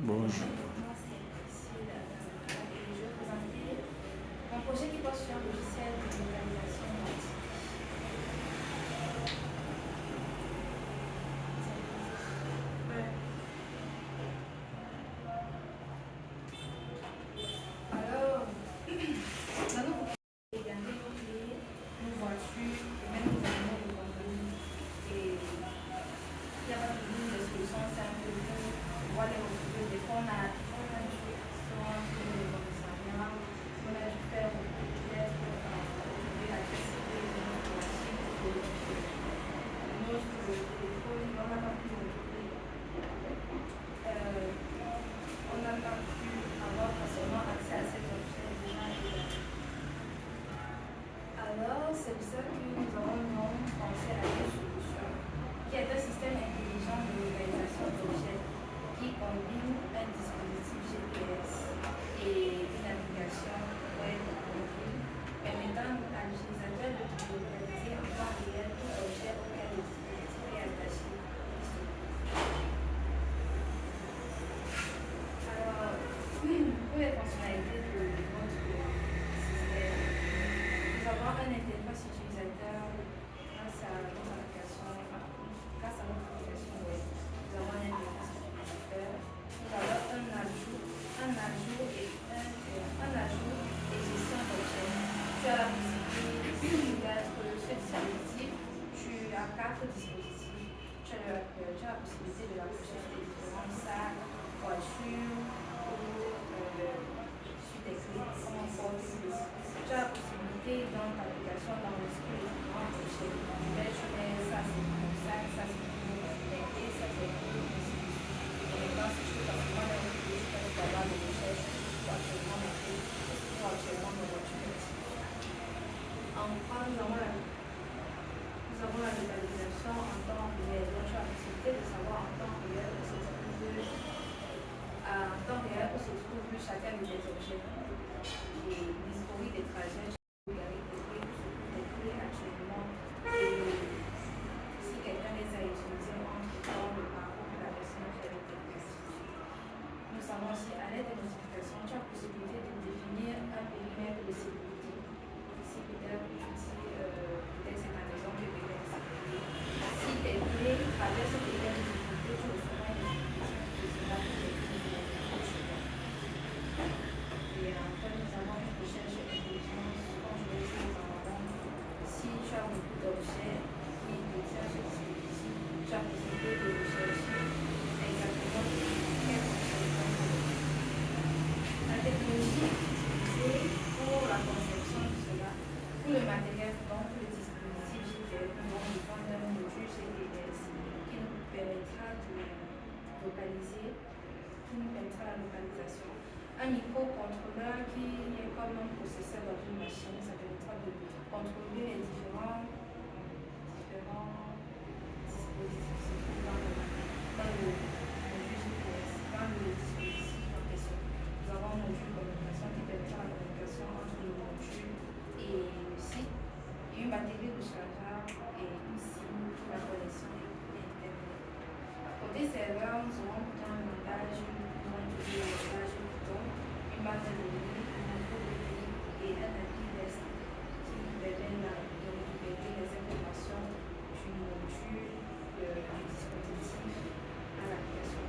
Bonjour. Moi, c'est Priscille et je vais présenter mon projet qui porte sur un logiciel de localisation multi. Alors, dans nos également nos voitures et même nos animaux de compagnie. Et il n'y a pas toujours des solutions simples pour pouvoir les retrouver. Des fois, on a dû soit sur les commissariats, on a dû faire beaucoup de pièces pour retrouver la pièce de notre machine, de notre téléphone, on n'a pas pu le retrouver. On n'a pas pu avoir facilement accès à cet objet déjà. Alors, c'est pour ça que nous avons pensé à une solution qui est un système intelligent de localisation d'objets qui combine un dispositif GPS et une application web mobile permettant à l'utilisateur de localiser en temps réel tout objet auquel le dispositif est attaché. Alors, pour les fonctionnalités de notre système, nous avons un interface utilisateur grâce à notre application web. Nous avons un interface utilisateur. Nous avons un ajout et gestion d'objets. Tu as la possibilité d'être ce dispositif. Tu as 4 dispositifs. Tu as la possibilité de l'approcher sur les différents sacs, voitures ou sur des clés comme un porte-clés. Tu as la possibilité dans ta application d'enregistrer les différents objets. Là, tu mets ça c'est pour le sac, ça c'est pour les clés, ça c'est pour le dispositif. Et maintenant, si tu veux facilement les retrouver, tu peux avoir des recherches pour actuellement les clés, pour actuellement les voitures. Enfin, nous avons la localisation en temps réel. Donc, tu as la possibilité de savoir en temps réel où se trouve chacun de tes objets. Et l'historique des trajets, tu peux regarder tes clés, où se trouvent tes clés actuellement. Et si quelqu'un les a utilisées entre le parcours que la personne a fait avec tes clés. Nous savons aussi, à l'aide des notifications, tu as la possibilité de définir un périmètre de sécurité. Ici, peut-être que tu dis, peut-être c'est ta maison qui est périmètre de sécurité. Si tes clés traversent le périmètre de sécurité, tu recevras une notification qui te dira que tes clés sont et enfin, nous avons une recherche intelligente. Quand je vais essayer d'en avoir, si tu as beaucoup d'objets qui détiennent ce dispositif, tu as la possibilité de rechercher exactement quel objet. La technologie utilisée pour la conception de cela, pour le matériel, donc pour le dispositif GPS, nous avons besoin d'un module GPS qui nous permettra de localiser, qui nous permettra la localisation. Un microcontrôleur qui est comme un processeur dans une machine, ça permettra de contrôler les différents dispositifs qui se trouvent dans le module GPS, dans le dispositif en question. Nous avons un module de communication qui permettra la communication entre le module et le site, et une batterie rechargeable et une SIM pour la connexion Internet. Côté serveur, nous aurons un langage, nous aurons utilisé le langage Python, une base de données, un algorithme et un API REST qui nous permet de récupérer les informations du module du dispositif à l'application.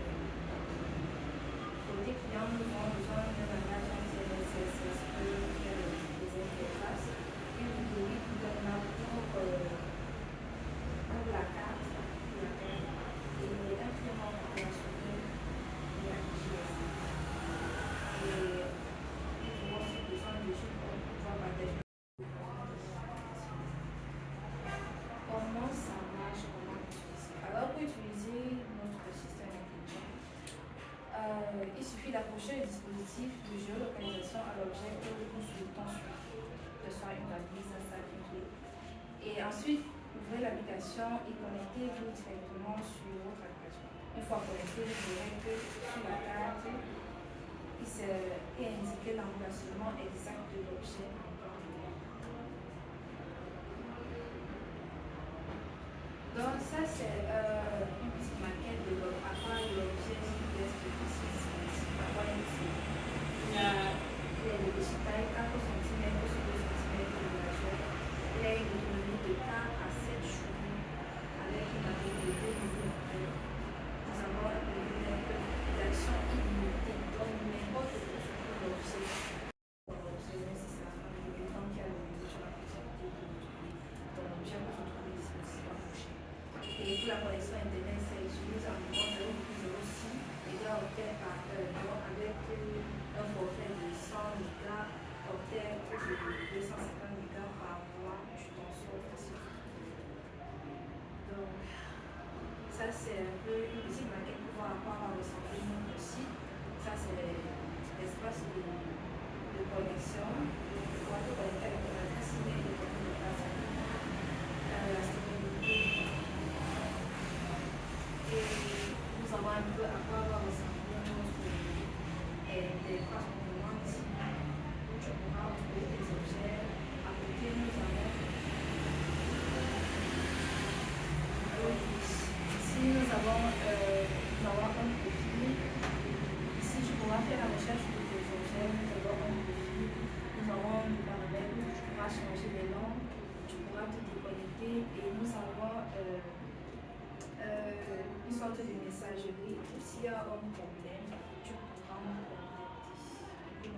Côté client, nous aurons besoin d'un langage HTML, CSS pour faire les interfaces, une librairie qui donnera pour la carte, et un framework opérationnel et ArcGIS. Et nous aurons aussi besoin de choses pour pouvoir partager. Comment ça marche, comment utiliser? Alors, pour utiliser notre système intelligent, il suffit d'approcher le dispositif de géolocalisation à l'objet que nous souhaitons suivre, que ce soit une valise, un sac, une clé. Et ensuite, ouvrez l'application et connectez-vous directement sur votre application. Une fois connecté, vous verrez que sur la carte, il est indiqué l'emplacement exact de l'objet en temps réel. Donc ça, c'est une petite maquette de l'objet GPS précis. où la connexion Internet s'utilise environ 0,06 mégaoctets par heure, donc avec un forfait de 100 mégaoctets ou de 250 mégas par mois, tu t'en sors facilement. Donc, ça c'est un peu une petite maquette pour voir à quoi va ressembler notre site. Ça c'est l'espace de connexion. On va te connecter avec ton adresse email et ton mot de passe. La sécurité. Et nous savons un peu à quoi va ressembler notre interface ici, où tu pourras trouver des objets. À côté, nous avons ici nous avons un profil. Ici, tu pourras faire la recherche de tes objets. Nous avons un profil. Nous avons des paramètres où tu pourras changer les noms. Tu pourras te déconnecter. Et nous avons une sorte de messagerie. S'il y a un problème, tu pourras nous contacter.